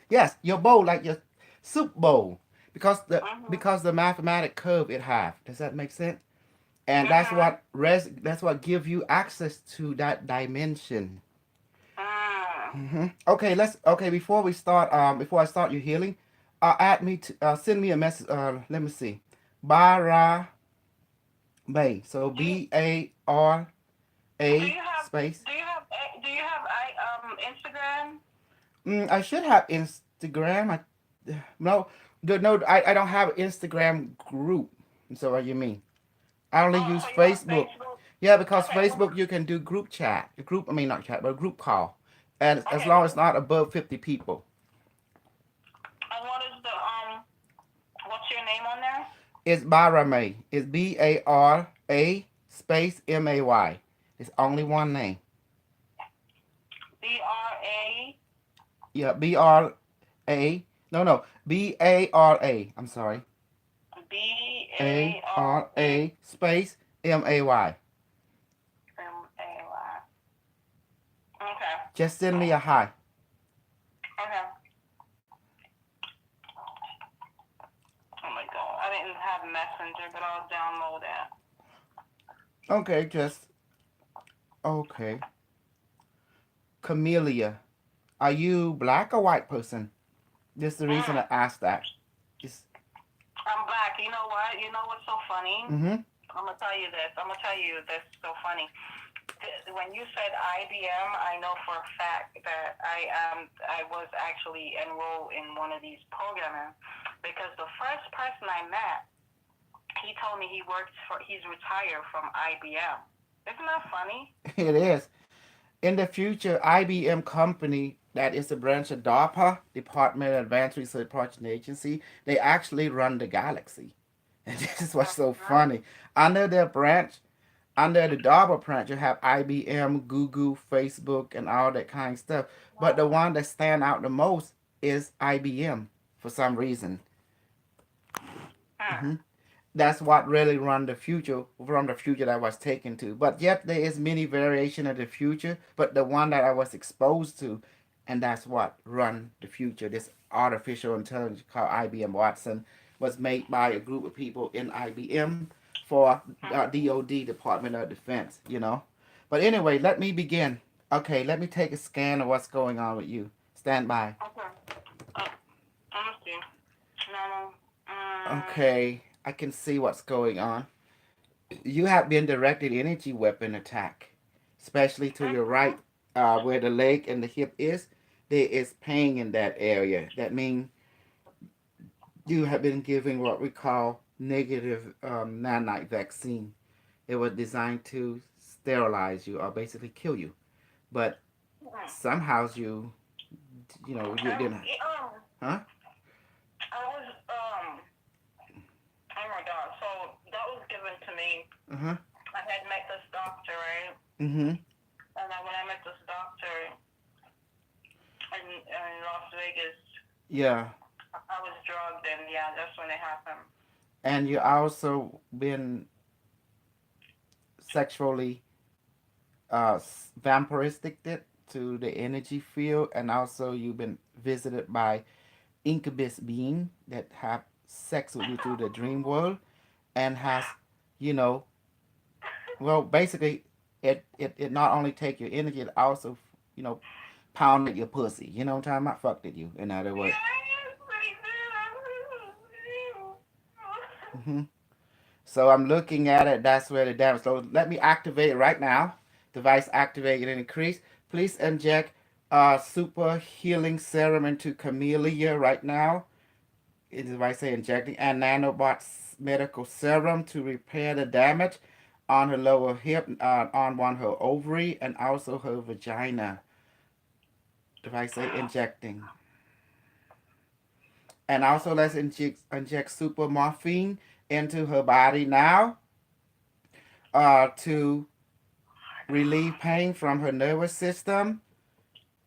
Yes, your bowl like your soup bowl Mhm. because the mathematic curve it have. Does that make sense? And Mhm. that's what give you access to that dimension. Mm. Okay, let's okay before I start your healing, add me to send me a message. Let me see, Bara Bay. So Do you BARA do you have space. Instagram? I should have Instagram. No, no, I don't have an Instagram group. So what you mean? I only Oh, use so you have Facebook. Facebook? Yeah, because Okay, well, Facebook you can do group chat. Group, I mean not chat, but group call, and as okay, long as it's well, not above 50 people. and what is what's your name on there? It's Baramay. It's BARA space MAY. It's only one name. BRA Yeah, BRA. No. BARA. I'm sorry. BARA ARA space MAY. MAY. Okay, Just send me a hi. okay. Oh my god, I didn't have Messenger, but I'll download it. Okay, just okay. Camellia. Are you black or white person? This is the reason Mm. I asked that. It's I'm black. You know what? You know what's so funny? mm-hmm. I'm gonna tell you this. I'm gonna tell you this. So funny. When you said IBM, I know for a fact that I was actually enrolled in one of these programming because the first person I met, he told me he's retired from IBM. Isn't that funny? It is. In the future, IBM company that is a branch of DARPA, Department of Advanced Research Project Agency, they actually run the galaxy. And this is what's so Mhm. funny. Under their branch, under the DARPA branch, you have IBM, Google, Facebook, and all that kind of stuff. But the one that stand out the most is IBM for some reason. Hmm. That's what really run the future from the future that I was taken to. But yet there is many variation of the future, but the one that I was exposed to, and that's what run the future. This artificial intelligence called IBM Watson was made by a group of people in IBM for DOD, Department of Defense, you know. But anyway, let me begin. Okay, let me take a scan of what's going on with you. Stand by. Okay. Uh, let me see. No. Okay, I can see what's going on. You have been directed energy weapon attack, especially to your Mhm. right, where the leg and the hip is. There is pain in that area. That means you have been given what we call negative nanite vaccine. It was designed to sterilize you or basically kill you. But Mhm. somehow you Um, didn't, yeah, um, huh? I was oh my god. So that was given to me. Uh huh. I had met this doctor, right? Mm-hmm. And then when I met this doctor in Las Vegas, Yeah. I was drugged, and yeah, that's when it happened. And you also been sexually vampiristic to the energy field, and also you've been visited by incubus being that have sex with you through the dream world, and has, you know, well, basically, it not only take your energy, it also, you know, pounded your pussy. You know what I'm talking about? Fucked at you. In other words. Yes, hmm So I'm looking at it. That's where the damage. So let me activate it right now. Device activated and increase. Please inject super healing serum into Camellia right now. It is I say injecting and nanobots medical serum to repair the damage on her lower hip, on one her ovary, and also her vagina. If I say injecting, and also let's inject super morphine into her body now, to relieve pain from her nervous system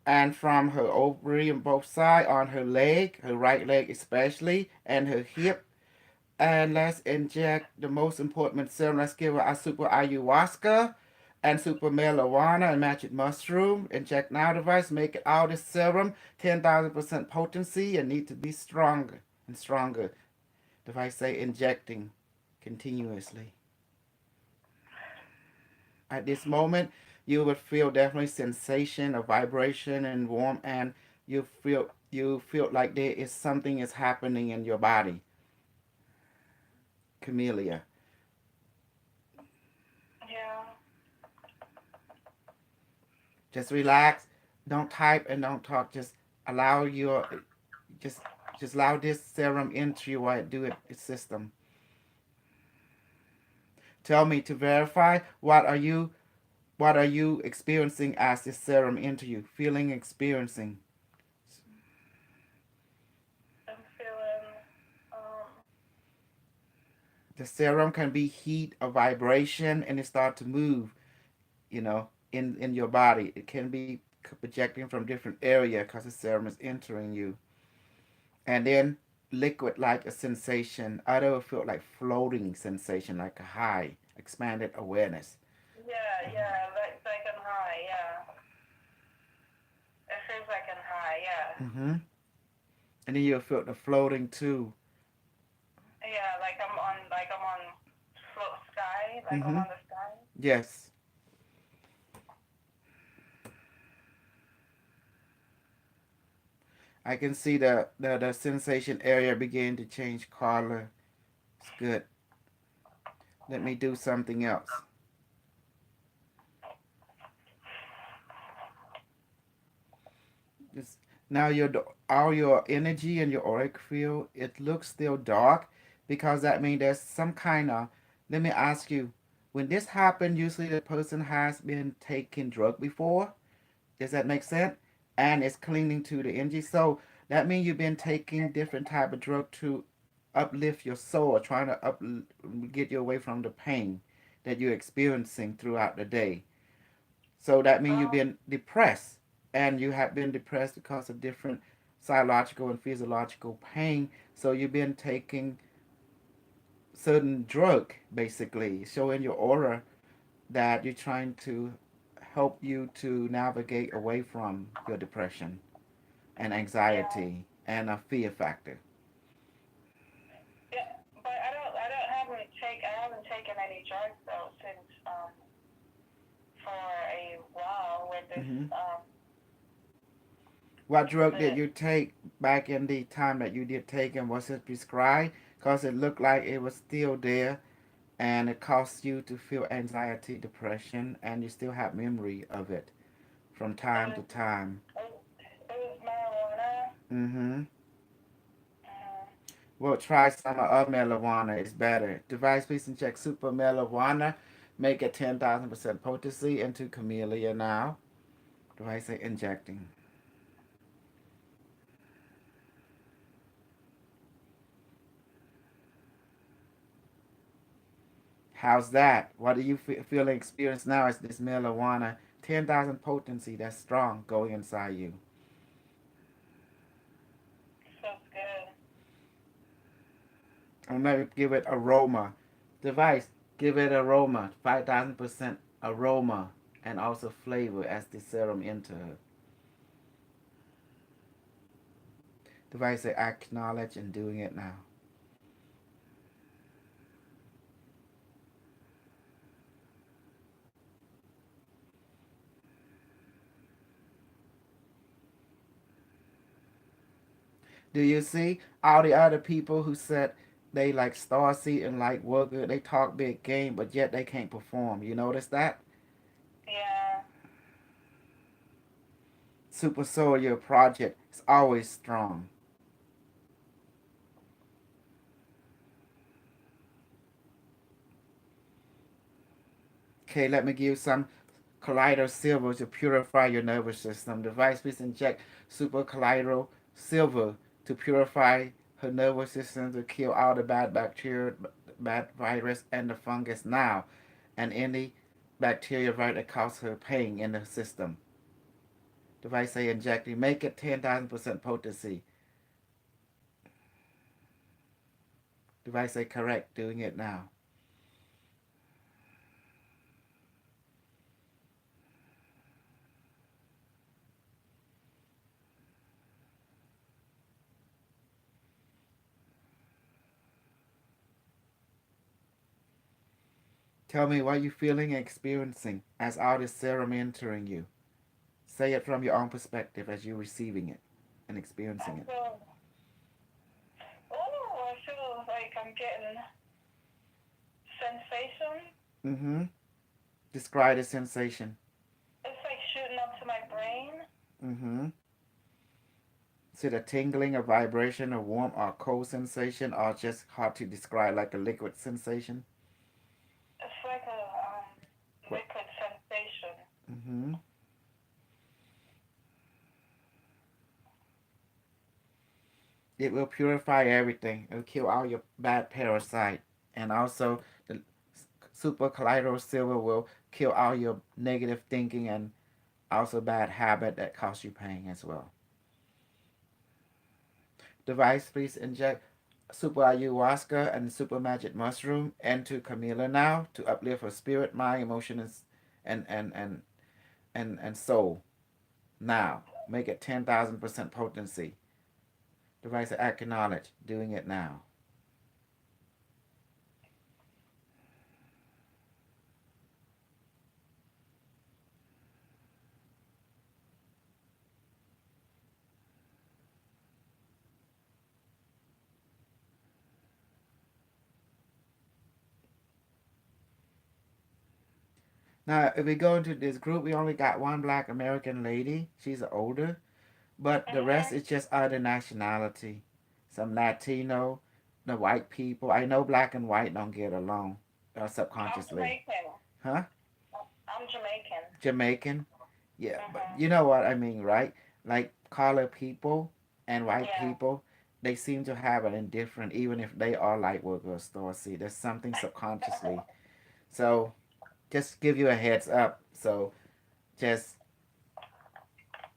and from her ovary on both sides, on her leg, her right leg especially, and her hip. And let's inject the most important serum. Let's give her a super ayahuasca and super marijuana and magic mushroom. Inject now device, make it all this serum, 10,000% potency, and need to be stronger and stronger. Device say injecting continuously. At this moment, you would feel definitely sensation, a vibration, and warm, and you feel like there is something is happening in your body. Camellia. Yeah. Just relax. Don't type and don't talk. Just allow your just just allow this serum into your white do it system. Tell me to verify what are you experiencing as this serum into you? Feeling experiencing. I'm feeling, um, The serum can be heat or vibration and it start to move, in your body. It can be projecting from different area because the serum is entering you. And then liquid like a sensation. Other will feel like floating sensation, like a high, expanded awareness. yeah, like I'm high, yeah. It feels like I'm high, yeah. Mm-hmm. And then you'll feel the floating too. Yeah, like I'm on float sky, like I'm Mm-hmm. on the sky. Yes. I can see the sensation area begin to change color. It's good. Let me do something else. Just now all your energy and your auric field, it looks still dark because that means there's some kind of, let me ask you, when this happened, usually the person has been taking drug before. Does that make sense? And it's clinging to the energy. So that means you've been taking different type of drug to uplift your soul, trying to get you away from the pain that you're experiencing throughout the day. So that means you've Oh, been depressed, and you have been depressed because of different psychological and physiological pain. So you've been taking certain drug, basically, showing your aura that you're trying to help you to navigate away from your depression and yeah. anxiety and a fear factor. Yeah, but I haven't taken any drugs though since for a while with this Hmm. What with drug did it. you take back in the time that you did take, and was it prescribed? Because it looked like it was still there, and it caused you to feel anxiety, depression, and you still have memory of it from It time to was time. it was marijuana. Mm-hmm. Uh, Well, try some of marijuana. It's better. Device please and check super marijuana. Make it 10,000% potency into camellia now. Device say injecting. How's that? What do you feel and experience now as this marijuana? 10,000 potency. That's strong going inside you. feels good. I'm going to give it aroma. Device, give it aroma. 5,000% aroma and also flavor as the serum enter. Device say acknowledge and doing it now. Do you see all the other people who said they like Starseed and like Worker, they talk big game, but yet they can't perform. You notice that? Yeah. Super Soldier Project is always strong. Okay, let me give you some Colloidal Silver to purify your nervous system. Device please inject Super Colloidal Silver to purify her nervous system to kill all the bad bacteria, bad virus, and the fungus now, and any bacteria right that cause her pain in the system. Device say injecting, make it 10,000% potency. Device say correct, doing it now. Tell me what you're feeling and experiencing as all this serum entering you. Say it from your own perspective as you're receiving it and I experiencing it. feel, I feel like I'm getting sensation. Mm-hmm. Describe the sensation. It's like shooting up to my brain. Mm-hmm. Is it a tingling, a vibration, a warm or cold sensation, or just hard to describe like a liquid sensation? It's like a What? liquid sensation. Mm-hmm. It will purify everything. It will kill all your bad parasite. And also the super colloidal silver will kill all your negative thinking and also bad habit that cause you pain as well. Device, please inject super ayahuasca and super magic mushroom into Camila now to uplift her spirit, mind, emotions, and and and and soul. Now, make it 10,000% potency. Device, acknowledge doing it now. Now, if we go into this group, we only got one black American lady. She's older, but the rest Mhm. is just other nationality. Some Latino, the white people. I know black and white don't get along I'm subconsciously. Jamaican. Huh? I'm Jamaican. Jamaican? Yeah, but Mhm. you know what I mean, right? Like colored people and white Yeah. people, they seem to have an indifferent, even if they are light workers. Store. See, there's something subconsciously. So just give you a heads up. So just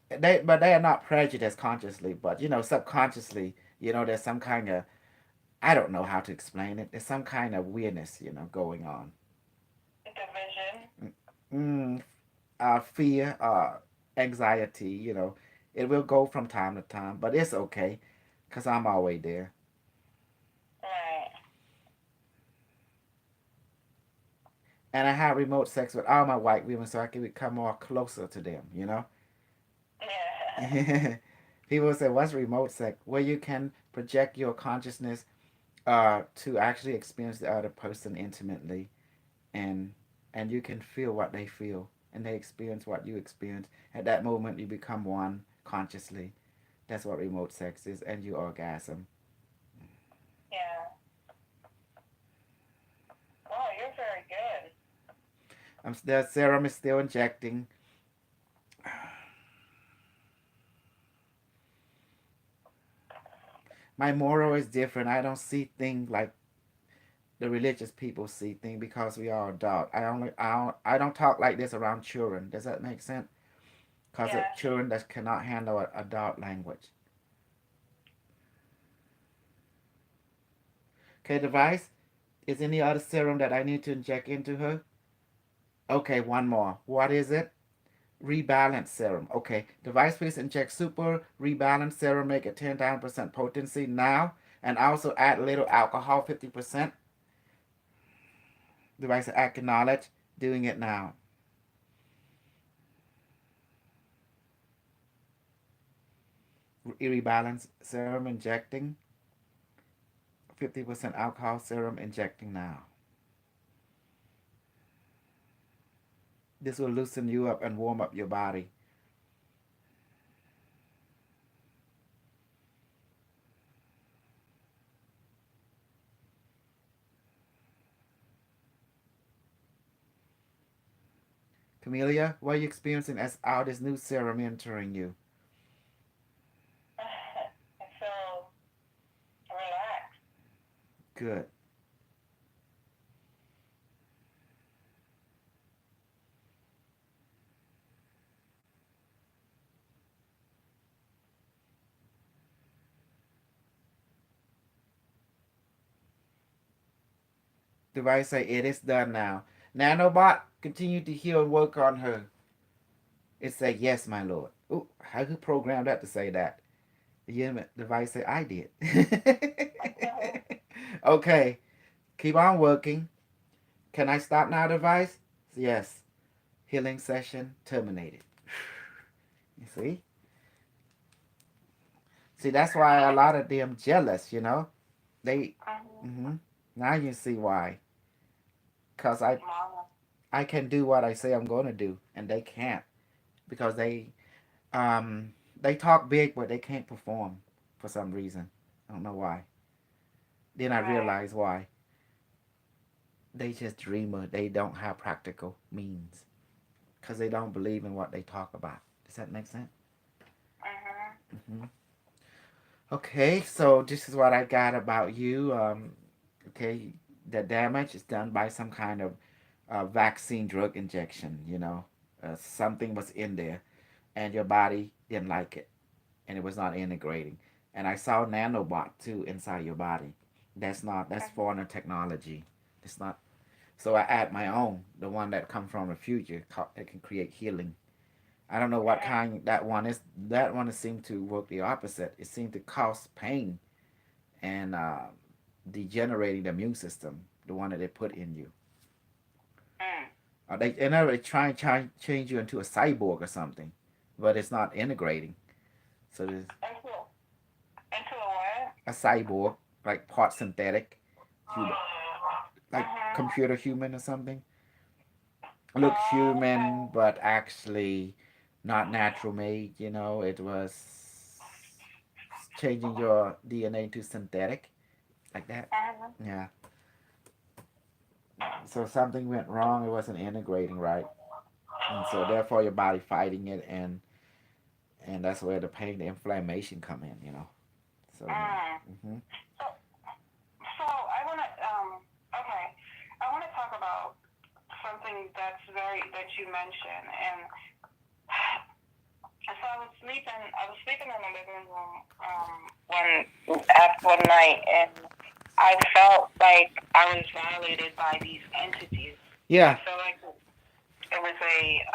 but they are not prejudiced consciously, but subconsciously, there's some kind of, I don't know how to explain it. There's some kind of weirdness, going on. Division. Mm, fear, anxiety, it will go from time to time, but it's okay, cause I'm always there, Right. and I have remote sex with all my white women, so I can become more closer to them. Yeah. People say, "What's remote sex?" Where you can project your consciousness, to actually experience the other person intimately, and you can feel what they feel, and they experience what you experience. At that moment, you become one consciously. That's what remote sex is, and you orgasm. Yeah. Oh, you're very good. The serum is still injecting. My moral is different. I don't see things like the religious people see things because we are adult. I don't talk like this around children. Does that make sense? Because it's Yes. children that cannot handle adult language. Okay, device. Is any other serum that I need to inject into her? Okay, one more. What is it? Rebalance serum. Okay, device please inject super rebalance serum, make it 10,000% potency now, and also add a little alcohol, 50%. Device acknowledge doing it now. Rebalance serum injecting, 50% alcohol serum injecting now. This will loosen you up and warm up your body. Camellia, what are you experiencing as all this new serum entering you? I feel relaxed. Good. Device say it is done now. Nanobot, continue to heal and work on her. It say yes, my lord. Ooh, how you program that to say that? The device say I did. Okay, keep on working. Can I stop now, device? Yes. Healing session terminated. You see? See, that's why a lot of them jealous, you know? They, Mhm. hmm now you see why. Because Wow. I can do what I say I'm going to do, and they can't. Because they talk big, but they can't perform for some reason. I don't know why. Then I Right. realize why. They just dreamer. They don't have practical means. Because they don't believe in what they talk about. Does that make sense? Mhm. Hmm. Okay, so this is what I got about you. Okay, the damage is done by some kind of vaccine drug injection. Something was in there, and your body didn't like it, and it was not integrating. And I saw nanobot too inside your body. That's Mhm. foreign technology. It's not. So I add my own, the one that come from the future, that can create healing. I don't know what Mhm. kind that one is. That one seemed to work the opposite. It seemed to cause pain and degenerating the immune system, the one that they put in you. Mm. They try and change you into a cyborg or something, but it's not integrating. So there's Into a what? a cyborg, like part synthetic, human, like Mhm. computer human or something. Look Oh, human, okay. but actually not natural made. It was changing your DNA to synthetic, like that. Mhm. Yeah. So something went wrong. It wasn't integrating right, and so therefore your body fighting it, and that's where the pain, the inflammation come in. So Mm. yeah. Hmm. So, so I wanna okay, I wanna talk about something that you mentioned, and so I was sleeping in the living room one night, and I felt like I was violated by these entities. I Yeah. felt like it was a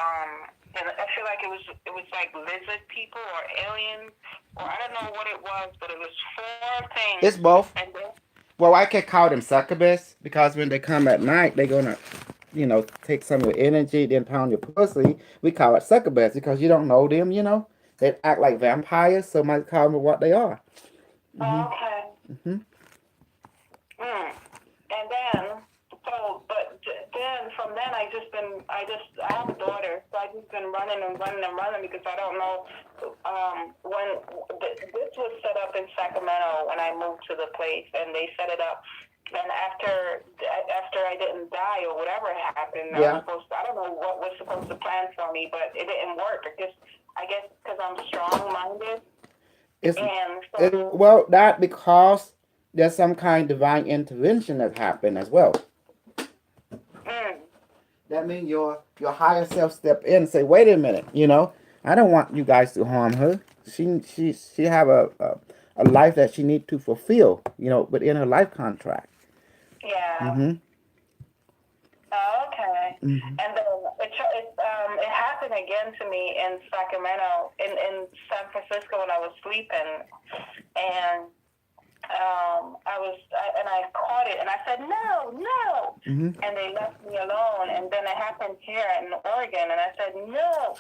and I feel like it was like lizard people or aliens, or I don't know what it was, but it was four things, It's both. and then Well, I can call them succubus because when they come at night, they're gonna, take some of your energy, then pound your pussy. We call it succubus because you don't know them. They act like vampires, so might call them what they are. Hmm. oh, okay. Hmm. Mm. And then, then from then I have a daughter, so I just been running and running and running because I don't know when this was set up in Sacramento when I moved to the place, and they set it up. And after I didn't die or whatever happened, Yeah. I don't know what was supposed to plan for me, but it didn't work. I guess because I'm strong minded, It's and so well that because there's some kind of divine intervention that happened as well. mm, That means your higher self step in and say, wait a minute, I don't want you guys to harm her. She have a life that she need to fulfill, within her life contract. yeah. Mm-hmm. Oh, okay. Mm-hmm. And then it happened again to me in Sacramento, in San Francisco when I was sleeping, and I caught it, and I said no, no, Mm-hmm. and they left me alone. And then it happened here in Oregon, and I said no,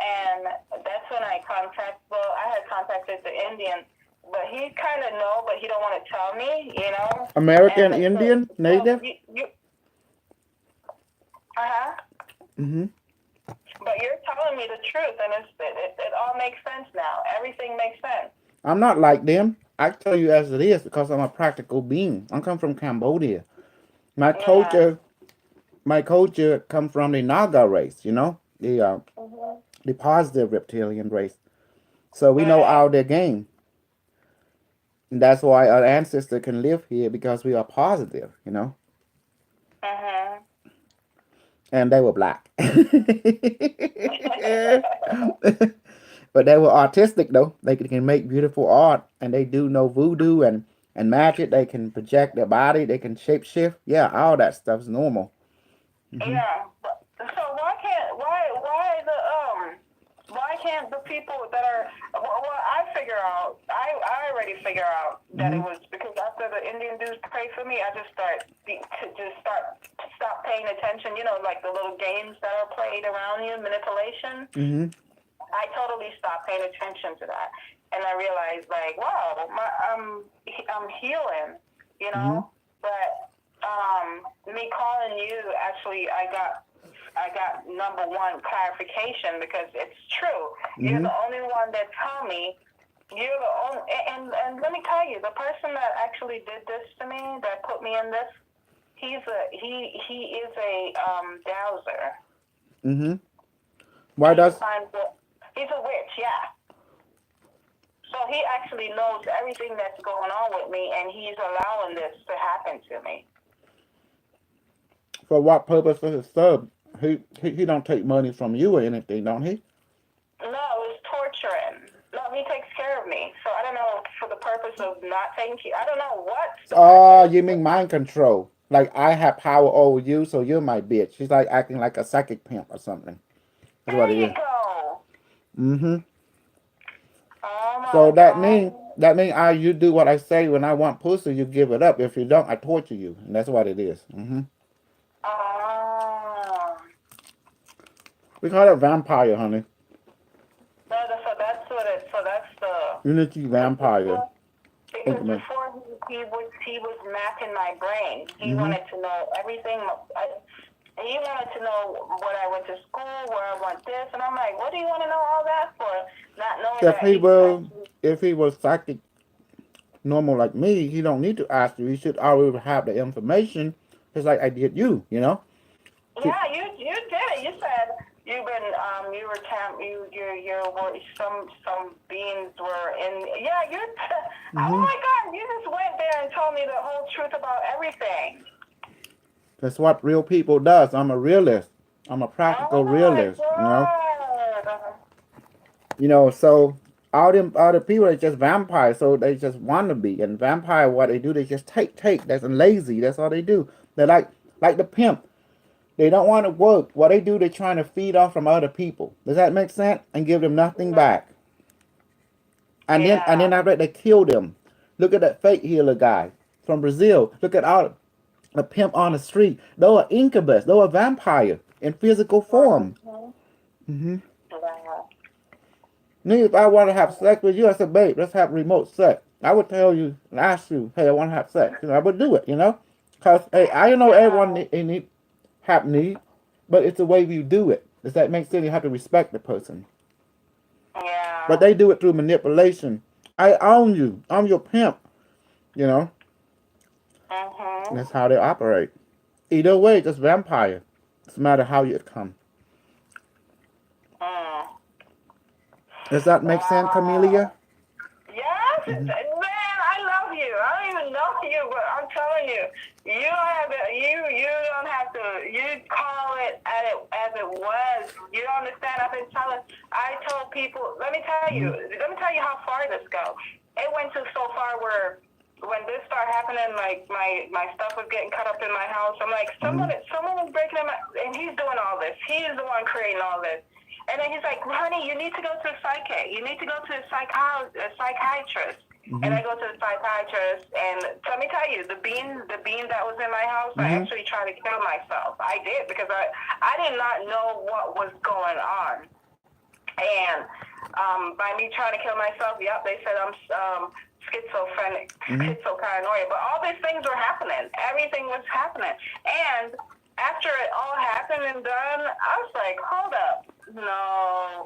and that's when I had contacted the Indian, but he kind of know, but he don't want to tell me, American and Indian so native. you uh-huh. Mm-hmm. But you're telling me the truth, and it all makes sense now. Everything makes sense. I'm not like them. I tell you as it is because I'm a practical being. I come from Cambodia. My Yeah. culture, my culture come from the Naga race. Mhm. The positive reptilian race. So we know Right. all their game. And that's why our ancestor can live here because we are positive. Mhm. And they were black. But they were artistic though. They can make beautiful art and they do know voodoo and magic. They can project their body. They can shape shift. Yeah, all that stuff's normal. Hmm. Yeah. So why can't the people that are I already figure out that it Hmm. was because after the Indian dudes prayed for me, I just start to stop paying attention, like the little games that are played around you, manipulation. Mm-hmm. I totally stopped paying attention to that, and I realized, like, wow, I'm healing, Mm-hmm. But me calling you, actually, I got number one clarification, because it's true. You're Mm-hmm. the only one that told me. You're the only, and let me tell you, the person that actually did this to me, that put me in this, he is a dowser. Mm-hmm. Why does? He's a witch, yeah. So he actually knows everything that's going on with me, and he's allowing this to happen to me. For what purpose does it serve? He don't take money from you or anything, don't he? No, it's torturing. No, he takes care of me. So I don't know, for the purpose of not taking care. I don't know what. Oh, you mean mind control? Like I have power over you, so you're my bitch. She's like acting like a psychic pimp or something. That's what There it you is. go. Mm-hmm. Oh my So God. that mean you do what I say. When I want pussy, you give it up. If you don't, I torture you, and that's what it is. Mm-hmm. Oh. We call it vampire, honey. So that's what it. So that's the. Unity vampire. Because Intimate. before he was mapping my brain. He Mm-hmm. wanted to know everything. He wanted to know what I went to school, where I went this, and I'm like, what do you want to know all that for? Not knowing If he was psychic normal like me, he don't need to ask you. He should already have the information, just like I did you. Yeah, you did it. You said you were some beings were in. Yeah, Mm-hmm. Oh my God, you just went there and told me the whole truth about everything. That's what real people does. I'm a realist. I'm a practical Oh my realist. God. So all the people are just vampires, so they just want to be. And vampire, what they do, they just take. That's lazy. That's all they do. They're like the pimp. They don't want to work. What they do, they're trying to feed off from other people. Does that make sense? And give them nothing back. And then after they kill them. Look at that fake healer guy from Brazil. Look at all the pimp on the street. They are incubus. They are vampire in physical form. Mm-hmm. If I want to have sex with you, I said, babe, let's have remote sex. I would tell you and ask you, hey, I want to have sex. I would do it, Because, hey, I know everyone have need, but it's the way you do it. Does that make sense? You have to respect the person. Yeah. But they do it through manipulation. I own you. I'm your pimp. Mm-hmm. That's how they operate. Either way, just vampire. It's no matter how you come. Does that make sense, Camellia? Yes, man, I love you. I don't even know you, but I'm telling you, you don't have to. You call it as it was. You don't understand. I told people. Let me tell you how far this goes. It went to so far where when this started happening, like my stuff was getting cut up in my house. I'm like, someone is breaking in and he's doing all this. He is the one creating all this. And then he's like, honey, you need to go to a psychic. You need to go to a psychiatrist. And I go to the psychiatrist, and let me tell you, the bean that was in my house, I actually tried to kill myself. I did, because I did not know what was going on. And by me trying to kill myself, they said I'm schizophrenic, schizoparanoia. But all these things were happening. Everything was happening. And after it all happened and done, I was like, hold up. No,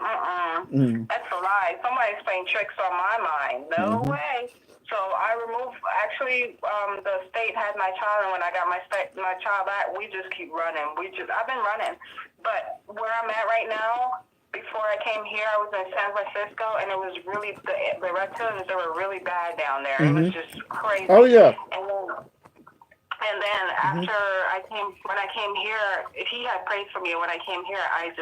that's a lie. Somebody's playing tricks on my mind. No way. So I removed, the state had my child, and when I got my child back, we just keep running. I've been running. But where I'm at right now, before I came here, I was in San Francisco, and it was really, the reptilians, they were really bad down there. It was just crazy. Oh, yeah. And then when I came here, he had prayed for me. And when I came here, I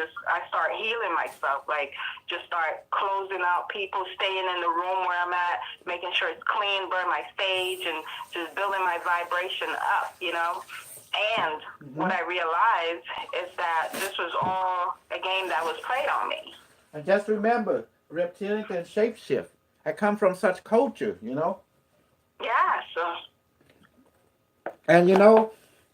start healing myself, like just start closing out people, staying in the room where I'm at, making sure it's clean, burn my stage, and just building my vibration up, And what I realized is that this was all a game that was played on me. And just remember, reptilian can shapeshift. I come from such culture, Yeah, so. And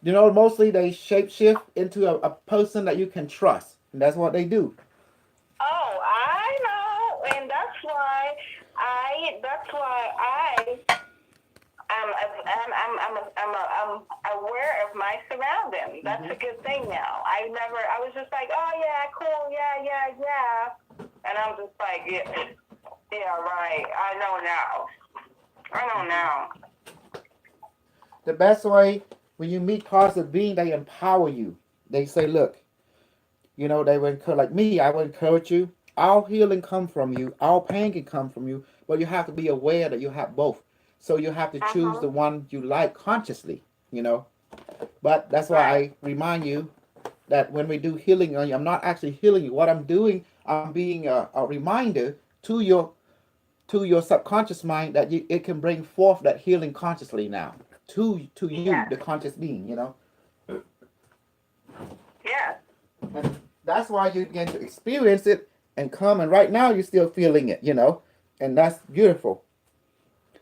You know, mostly they shapeshift into a person that you can trust. And that's what they do. Oh, I know, and that's why I'm aware of my surroundings. That's a good thing now. I was just like, oh yeah, cool, yeah, and I'm just like, yeah, right. I know now. I know now. The best way when you meet positive beings, they empower you. They say, look, you know, they will encourage, like me, I would encourage you. All healing come from you. All pain can come from you. But you have to be aware that you have both. So you have to choose the one you like consciously, you know. But that's why Right. I remind you that when we do healing on you, I'm not actually healing you. What I'm doing, I'm being a reminder to your subconscious mind that it can bring forth that healing consciously now to you, Yes. the conscious being, you know. Yes. And that's why you begin to experience it and come. And right now, you're still feeling it, you know, and that's beautiful.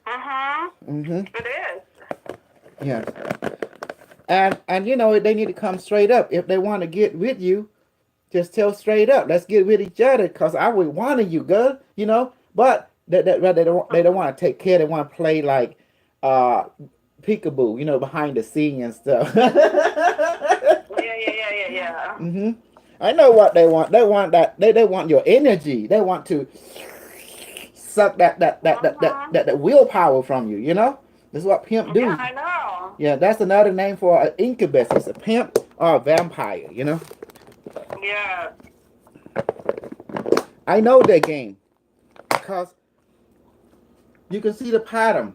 Mm-hmm. It is. Yeah. And you know they need to come straight up if they want to get with you. Just tell straight up. Let's get with each other, cause I would want you, girl. You know, but they don't want to take care. They want to play like uh peekaboo, you know, behind the scene and stuff. Yeah. hmm I know what they want. They want that. They want your energy. They want to suck that willpower from you. You know, this is what pimp Yeah, do. I know. Yeah, that's another name for an incubus. It's a pimp or a vampire. You know, Yeah. I know that game because you can see the pattern.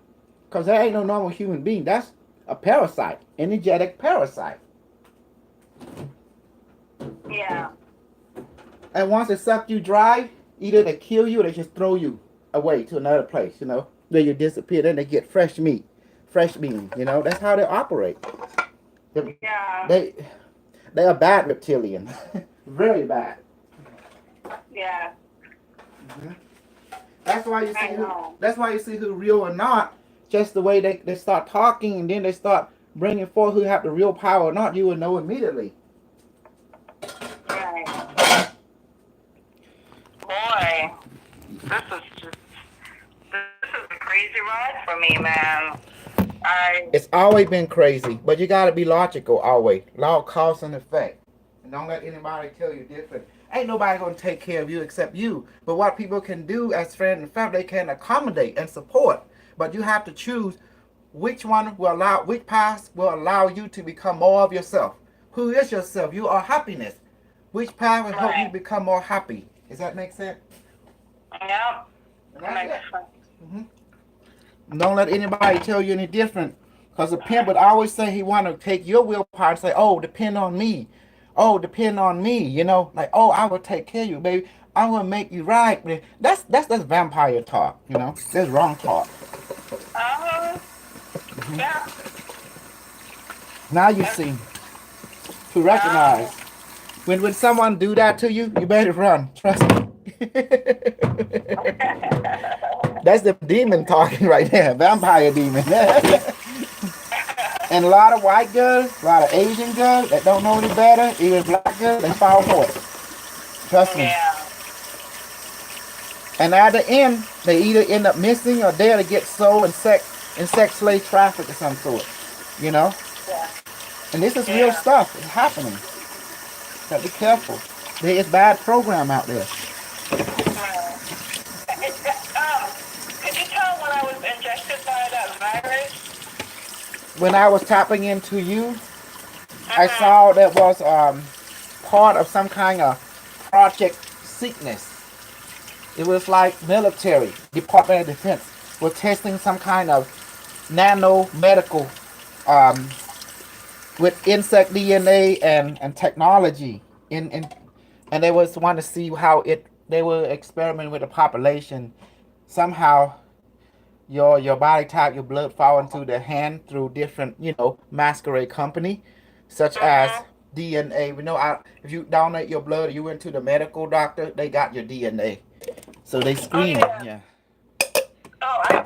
Because there ain't no normal human being. That's a parasite, energetic parasite. Yeah. And once they suck you dry, either they kill you or they just throw you away to another place, you know. Then you disappear, then they get fresh meat, fresh beans, you know. That's how they operate. Yeah. They they are bad reptilian. Very bad. Yeah. Mhm. That's why you see I know. that's why you see who real or not, just the way they start talking and then they start bringing forth who have the real power or not, you will know immediately. Right. Boy, this is a crazy ride for me, man. I It's always been crazy, but you gotta be logical always. Law, cause, and effect. And don't let anybody tell you different. Ain't nobody gonna take care of you except you. But what people can do as friends and family, they can accommodate and support. But you have to choose which path will allow you to become more of yourself. Who is yourself? You are happiness. Which path will help you right. become more happy? Does that make sense? Yeah. And That that's makes it. sense. Don't let anybody tell you any different. Because a pimp would always say he want to take your willpower and say, oh, depend on me. Oh, depend on me. You know, like, oh, I will take care of you, baby. I will make you right. That's vampire talk, you know. That's wrong talk. Uh, yeah. Now you see, to recognize. Now. When someone do that to you, you better run. Trust me. That's the demon talking right there. Vampire demon. And a lot of white girls, a lot of Asian girls that don't know any better, even black girls, they fall for it. Trust me. Yeah. And at the end, they either end up missing or there to get sold in sex slave traffic of some sort. You know? Yeah. And this is real Yeah. stuff. It's happening. Gotta be careful. There is bad program out there. Right. Could you tell when I was injected by that virus? When I was tapping into you, I Uh-huh. saw that was part of some kind of project sickness. It was like military, Department of Defense, was testing some kind of nano medical um, with insect DNA and technology and they was want to see how they were experimenting with the population. Somehow your body type, your blood fall into the hand through different, you know, masquerade company, such as Uh-huh. DNA. We know if you donate your blood, you went to the medical doctor, they got your DNA. So they Oh screen it. yeah. Yeah. Oh, I know.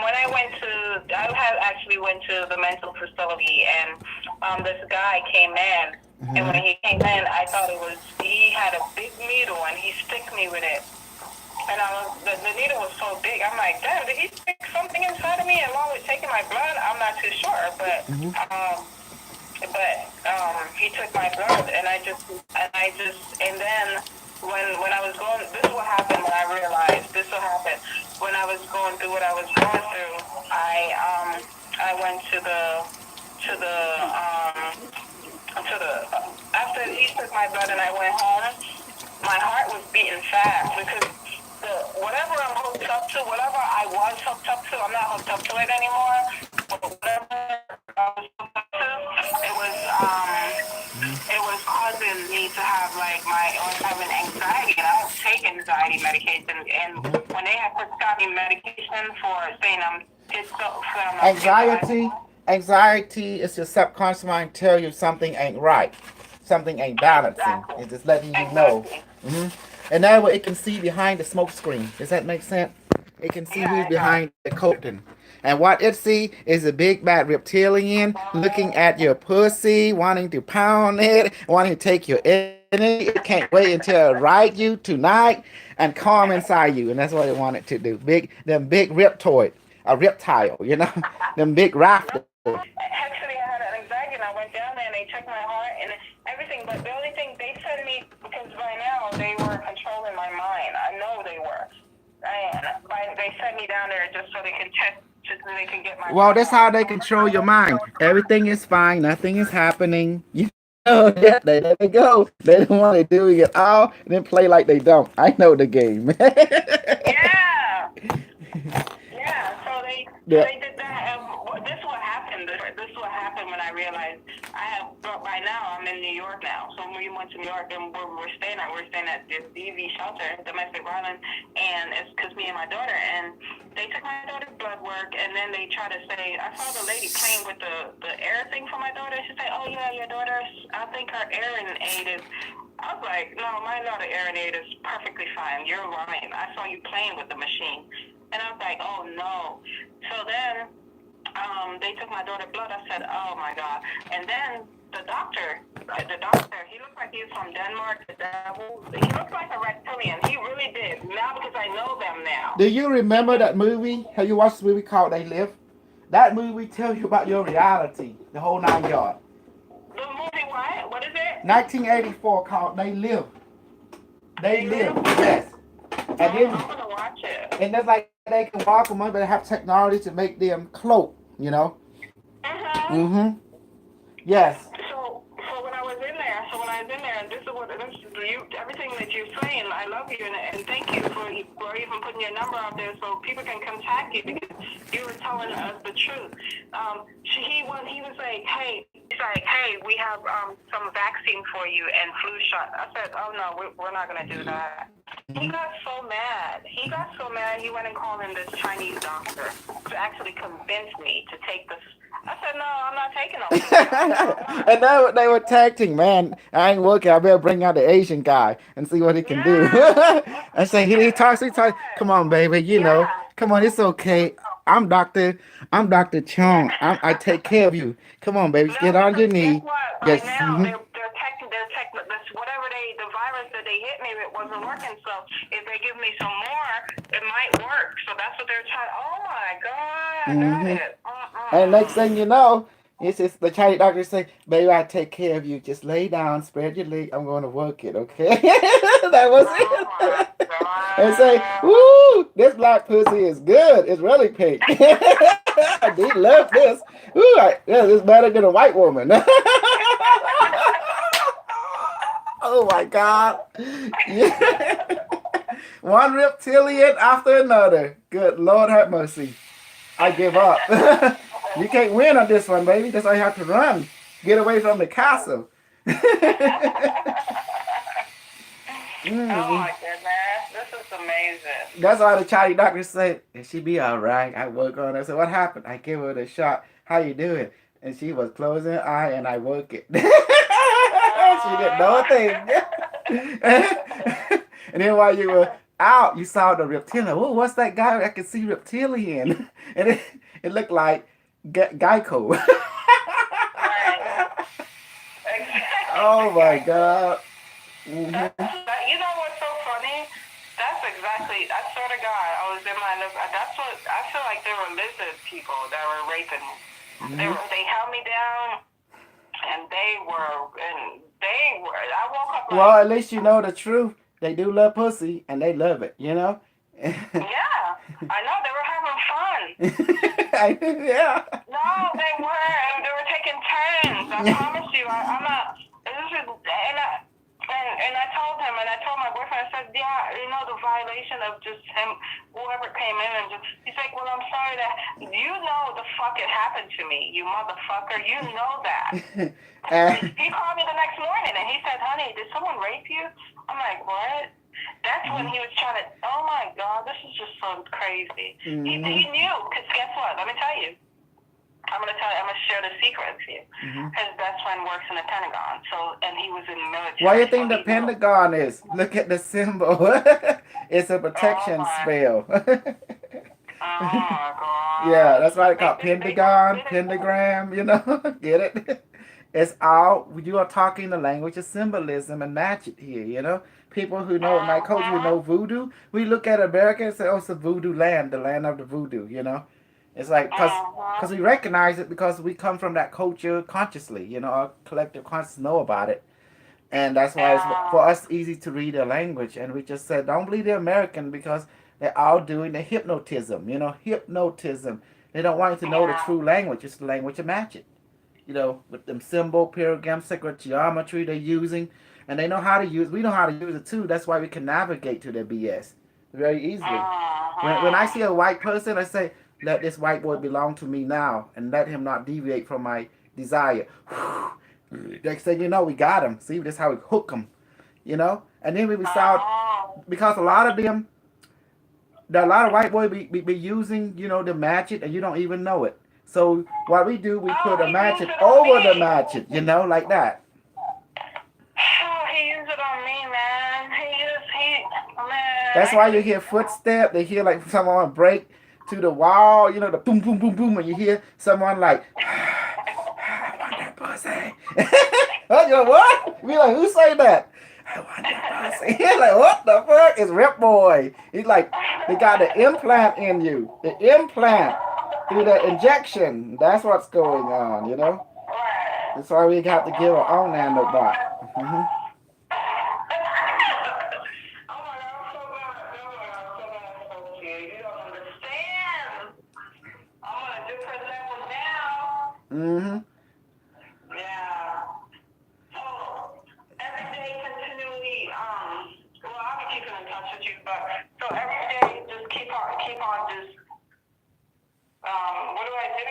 When I went to, I had actually we went to the mental facility, and this guy came in. And when he came in, I thought he had a big needle, and he stick me with it. And the needle was so big. I'm like, damn, did he stick something inside of me along with taking my blood? I'm not too sure, but he took my blood, and then when I was going, this is what happened when I realized this will happen. When I was going through what I was going through, I went to the after he took my blood and I went home, my heart was beating fast because whatever I'm hooked up to, whatever I was hooked up to, I'm not hooked up to it anymore. But whatever I was hooked up to, it was causing me to have I was having anxiety, and I don't take anxiety medication. And when they had prescribed me medication for saying I'm Anxiety is your subconscious mind tell you something ain't right, something ain't balancing. Exactly. It's just letting you know. And that way it can see behind the smoke screen. Does that make sense? It can see who's behind the curtain. And what it see is a big bad reptilian looking at your pussy, wanting to pound it, wanting to take your energy. It can't wait until it ride you tonight and calm inside you. And that's what it wanted to do. Them big reptoid, a reptile, them big rafters. Actually, I had an anxiety, and I went down there, and they checked my heart and everything. But the only thing they sent me, because by now they were controlling my mind. I know they were. And they sent me down there just so they can test, just so they can get my. Well, that's how they control your mind. Everything is fine. Nothing is happening. Yeah, there they go. They don't want to do it all, and then play like they don't. I know the game. Yeah. Yeah. So they did that. This is what happened. This is what happened when I realized by now I'm in New York now. So when we went to New York, and where we're staying at this DV shelter, domestic violence, and it's because me and my daughter, and they took my daughter's blood work, and then they try to say, I saw the lady playing with the air thing for my daughter. She said, oh yeah, your daughter, I think her hearing aid is. I was like, no, my daughter hearing aid is perfectly fine. You're lying. I saw you playing with the machine. And I was like, oh no. So then they took my daughter's blood. I said, oh my God. And then the doctor, he looked like he was from Denmark, the devil. He looked like a reptilian. He really did. Now because I know them now. Do you remember that movie? Have you watched the movie called They Live? That movie tells you about your reality, the whole 9 yards. The movie what? What is it? 1984 called They Live. They Live, yes. And then, I'm going to watch it. And that's like they can walk them, but they have technology to make them cloak, Yes. So when I was in there, and this is everything that you're saying, I love you, and thank you for even putting your number out there so people can contact you, because you were telling us the truth. He was like, hey, we have some vaccine for you and flu shot. I said, oh no, we're not gonna do that. He got so mad. He went and called in this Chinese doctor to actually convince me to take this. I said, no, I'm not taking them. And they were tacting, man. I ain't working. I better bring out the Asian guy and see what he can do. I say, he talks. Come on, baby. Come on, it's okay. I'm Dr. Chong. I take care of you. Come on, baby. Get on your knee. Yes. Right now, they're whatever the virus that they hit me with wasn't working. So if they give me some more, it might work. So that's what they're trying. Oh my God, I got it. And next thing you know, it's just the Chinese doctor say, baby, I take care of you. Just lay down, spread your leg. I'm going to work it, okay? That was it. And say, woo, this black pussy is good. It's really pink. I do love this. Ooh, this is better than a white woman. Oh my God. Yeah. One reptilian after another. Good Lord have mercy. I give up. You can't win on this one, baby. That's why you have to run. Get away from the castle. Oh my goodness. This is amazing. That's why the Chinese doctor said, and she be all right. I work on her. I said, what happened? I gave her the shot. How you doing? And she was closing her eye and I work it. She didn't know a thing. And then while you were out, you saw the reptilian. Oh, what's that guy? I can see reptilian. And it looked like Geico. Right. Exactly. Oh my Geico. God. Hmm. That, you know what's so funny? That's exactly. I swear to God, I was in my. That's what I feel like. There were lizard people that were raping me. Hmm. They held me down, and they were. I woke up Well, like, at least you know the truth. They do love pussy, and they love it. You know. yeah, I know they were having fun. Yeah. No, they were, and they were taking turns. I promise you, I'm a. This is, and I told him, and I told my boyfriend, I said, yeah, you know, the violation of just him, whoever came in, and just, he's like, well, I'm sorry that, you know the fuck it happened to me, you motherfucker, you know that. And He called me the next morning, and he said, honey, did someone rape you? I'm like, what? That's when he was trying to, oh my God, this is just so crazy. He knew, because guess what? Let me tell you. I'm going to share the secret with you. His best friend works in the Pentagon, and he was in the military. what do you think so the he knew. Pentagon is? Look at the symbol. It's a protection spell. Oh my Yeah, God. that's why they call it They Pentagon, did it. pentagram, you know? Get it? It's all, you are talking the language of symbolism and magic here, you know? People who know, my culture who know voodoo, we look at America and say, oh, it's a voodoo land, the land of the voodoo, you know? It's like, because we recognize it because we come from that culture consciously, you know, our collective conscious know about it. And that's why it's for us easy to read their language. And we just said, don't believe the American because they're all doing the hypnotism, you know, hypnotism. They don't want you to know the true language. It's the language of magic, you know, with them symbol, pentagram, sacred geometry they're using. And they know how to use, we know how to use it too. That's why we can navigate to their BS very easily. When I see a white person, I say, let this white boy belong to me now and let him not deviate from my desire. Next thing you know, we got him. See, this is how we hook him, you know? And then we saw, because a lot of them, there are a lot of white boys be using, you know, the magic and you don't even know it. So what we do, we put a He used magic it on over the me. magic, you know, like that. Oh, he used it on me, man. Man. That's why you hear footsteps. They hear like someone break to the wall, you know, the boom, boom, boom, boom, and you hear someone like, I want that pussy. You know what? Be like, who say that? I want that pussy. Like, what the fuck? It's Rip Boy. He's like, they got the implant in you. The implant through the injection. That's what's going on, you know? That's why we got to give our own nanobot. Mm-hmm. Mm-hmm. Yeah. So every day continually, well, I'll be keeping in touch with you, but so every day just keep on just, what do I do?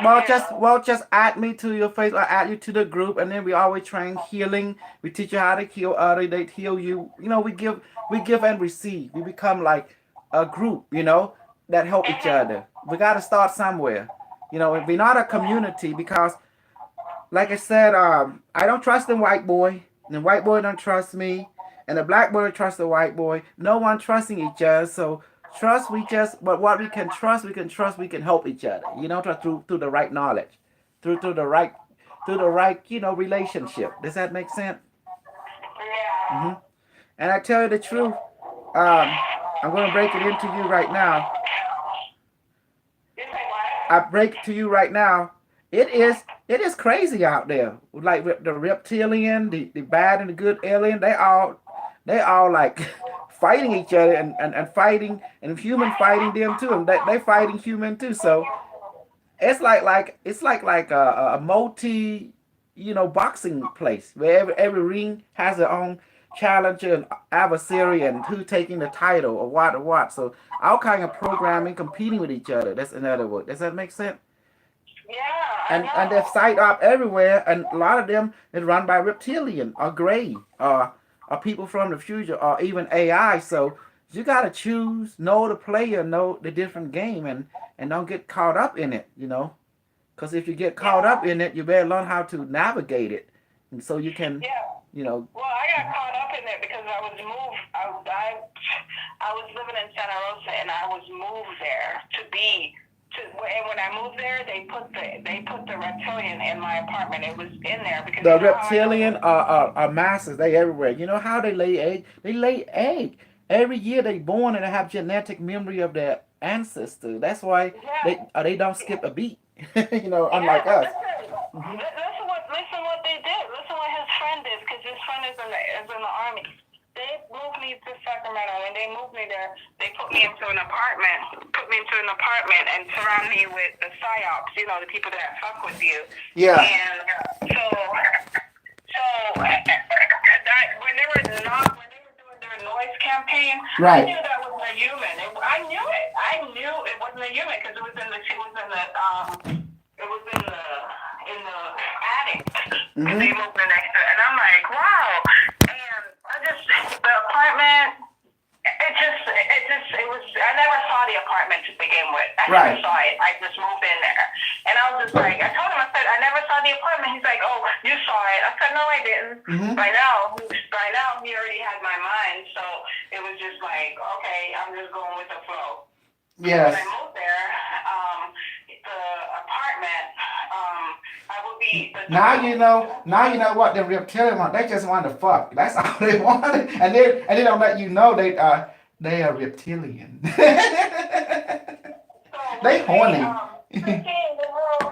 Now Just add me to your face or add you to the group, and then we always train healing. We teach you how to heal others. They heal you. You know, we give and receive. We become like a group, you know, that help each other. We got to start somewhere. You know, we're not a community because, like I said, I don't trust the white boy, and the white boy don't trust me, and the black boy don't trust the white boy. No one trusting each other. So trust, but what we can trust, we can help each other. You know, through the right knowledge, through the right, you know, relationship. Does that make sense? Yeah. Hmm. And I tell you the truth, I'm going to break it into you right now. You say what? I break it to you right now. It is crazy out there. Like the reptilian, the bad and the good alien, they all like fighting each other and fighting and human fighting them too. And they fighting human too. So it's like a multi, you know, boxing place where every ring has their own challenger and adversary and who taking the title or what or what. So all kind of programming competing with each other. That's another word. Does that make sense? Yeah, I And they've know. site up everywhere, and a lot of them is run by reptilian or gray or people from the future or even AI. So you gotta choose, know the player, know the different game, and don't get caught up in it. You know, because if you get caught Yeah. up in it, you better learn how to navigate it, and so you can, Yeah. you know. Well, I got caught up in it because I was moved. I was living in Santa Rosa, and I was moved there to And when I moved there, they put the reptilian in my apartment. It was in there because The you know how I know. reptilian are masses. They everywhere. You know how they lay egg? They lay egg. Every year they born and they have genetic memory of their ancestors. That's why Yeah, they don't skip a beat. You know, yeah, unlike but us. listen, Hmm. listen what they did. Listen what his friend did, because his friend is in the army. They moved me to Sacramento. When they moved me there, they put me into an apartment and surround me with the psyops. You know, the people that fuck with you. Yeah. And when they were doing their noise campaign, I Right. knew that wasn't a human. I knew it. I knew it wasn't a human because it was in the attic because they Hmm. moved in next to it. And I'm like, wow. And the apartment. It was. I never saw the apartment to begin with. I never Right. saw it. I just moved in there, and I was just like, I told him, I said, I never saw the apartment. He's like, oh, you saw it. I said, no, I didn't. Hmm. By now, he already had my mind, so it was just like, okay, I'm just going with the flow. So when I Yes. moved there, the apartment, I would be the Now dog. you know. Now you know what the reptilian want. They just want to fuck. That's all they wanted, and they don't let you know they are reptilian. So They when they horny. Christine, the little don't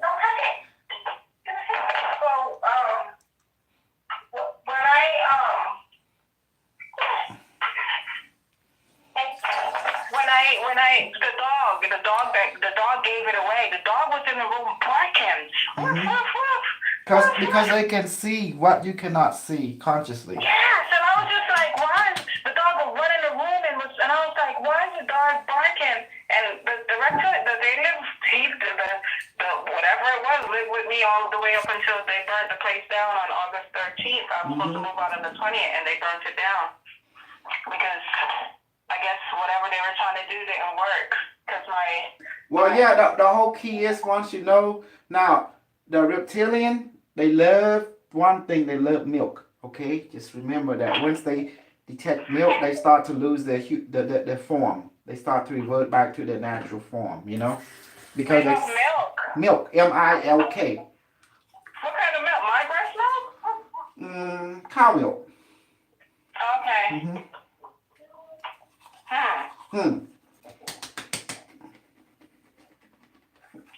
touch it. So when the dog gave it away. The dog was in the room barking. Woof Hmm. woof woof. Because they can see what you cannot see consciously. Yes, and I was just like, why is the dog would run in the room and I was like, why is the dog barking? And the reptile, they lived, the whatever it was, lived with me all the way up until they burnt the place down on August 13th. I was supposed to Hmm. move out on the 20th, and they burnt it down because I guess whatever they were trying to do didn't work. Because Well, yeah, the whole key is once you know. Now, the reptilian, they love one thing, they love milk. Okay? Just remember that. Once they detect milk, they start to lose their form. They start to revert back to their natural form, you know? they Because love milk. milk, MILK. What kind of milk? My breast milk? Cow milk. Okay. Hmm. Hmm. Hmm.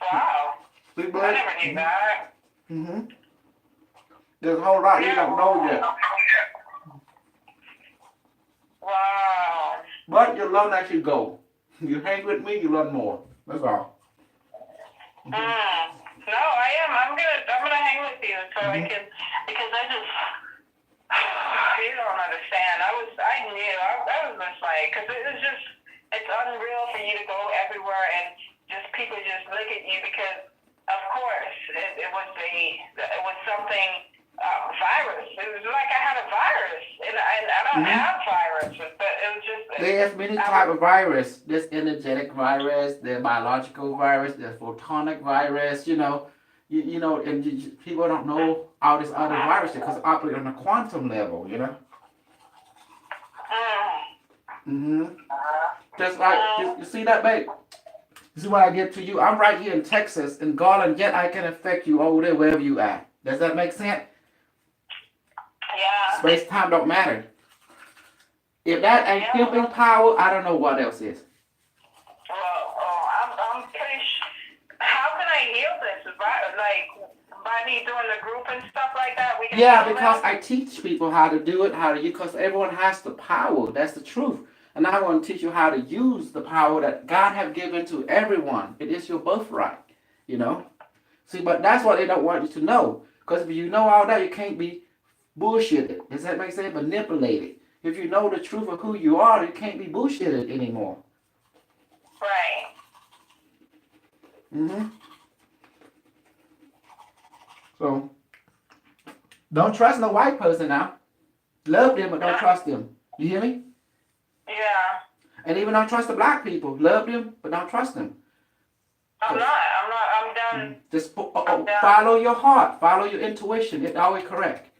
Wow. Big I blood. never knew that. Hmm. There's a whole lot you don't know yet. Wow. But you learn as you go. You hang with me, you learn more. That's all. No, I am. I'm gonna hang with you so I Hmm. can, because I just you don't understand. I was just like, because it's unreal for you to go everywhere and just people just look at you because of course it was something virus. It was like I had a virus and I don't Hmm. have viruses, but it was just There's many type of virus. There's energetic virus, there's biological virus, there's photonic virus, you know. You know, and people don't know all this other virus because it operate on a quantum level, you know. Hmm. Just like you see that, babe. This is what I get to you. I'm right here in Texas, in Garland, yet I can affect you over there wherever you at. Does that make sense? yeah. Space time don't matter. If that ain't healing power, I don't know what else is. I'm pretty sure. How can I heal this? By me doing the group and stuff like that, we can Yeah, heal because them? I teach people how to do it, how to use, because everyone has the power. That's the truth. And I want to teach you how to use the power that God have given to everyone. It is your birthright, you know. See, but that's what they don't want you to know. Because if you know all that, you can't be bullshitted. Does that make sense? Manipulated. If you know the truth of who you are, you can't be bullshitted anymore. Right. Hmm. So don't trust no white person now. Love them, but don't trust them. You hear me? Yeah. And even don't trust the black people. Love them, but don't trust them. I'm done. Just I'm done. follow your heart, follow your intuition. It's always correct,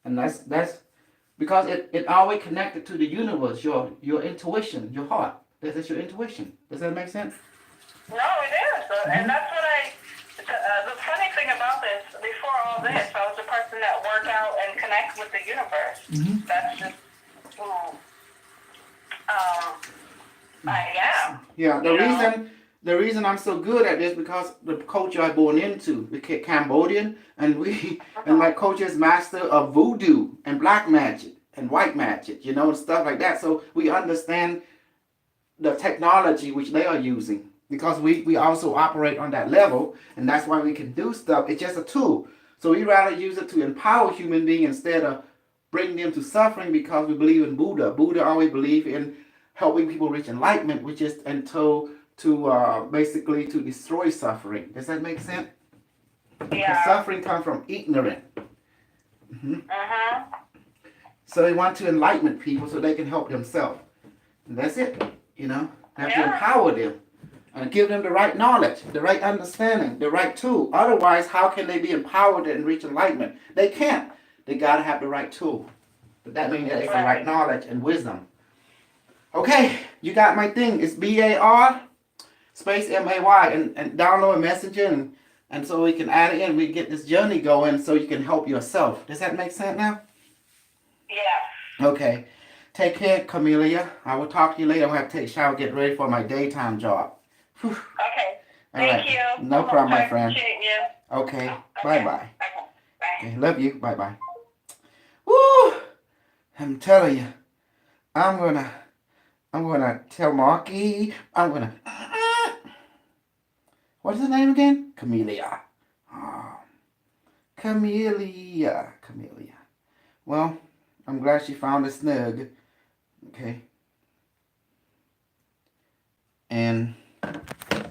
and that's because it always connected to the universe. Your intuition, your heart. This is your intuition. Does that make sense? No, it is, and that's what the funny thing about this, before all this, I was a person that work out and connect with the universe. Mhm. That's just who I am. Yeah, You know? the reason I'm so good at this because the culture I born into, the Cambodian, and we and my culture is master of voodoo and black magic and white magic, you know, and stuff like that. So we understand the technology which they are using because we also operate on that level, and that's why we can do stuff. It's just a tool. So we rather use it to empower human beings instead of bring them to suffering because we believe in Buddha. Buddha always believed in helping people reach enlightenment, which is until to basically to destroy suffering. Does that make sense? Because Yeah. suffering comes from ignorance. Uh-huh. So they want to enlighten people so they can help themselves. And that's it. You know, have to Yeah. empower them and give them the right knowledge, the right understanding, the right tool. Otherwise, how can they be empowered and reach enlightenment? They can't. They got to have the right tool. But that means that it's the right knowledge and wisdom. Okay, you got my thing. It's BAR space MAY and download a messenger and so we can add it in. We get this journey going so you can help yourself. Does that make sense now? Yeah. Okay. Take care, Camellia. I will talk to you later. I'm going to take a shower, get ready for my daytime job. Whew. Okay. All Thank right. you. No problem, my I friend. appreciate you. Okay. Okay. Bye-bye. Okay. Bye. Okay. Love you. Bye-bye. Woo! I'm telling you, I'm gonna tell Marky. I'm gonna. What's his name again? Camellia. Oh, Camellia. Camellia. Well, I'm glad she found a snug. Okay. And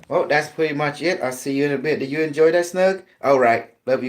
well, that's pretty much it. I'll see you in a bit. Did you enjoy that snug? All right. Love you.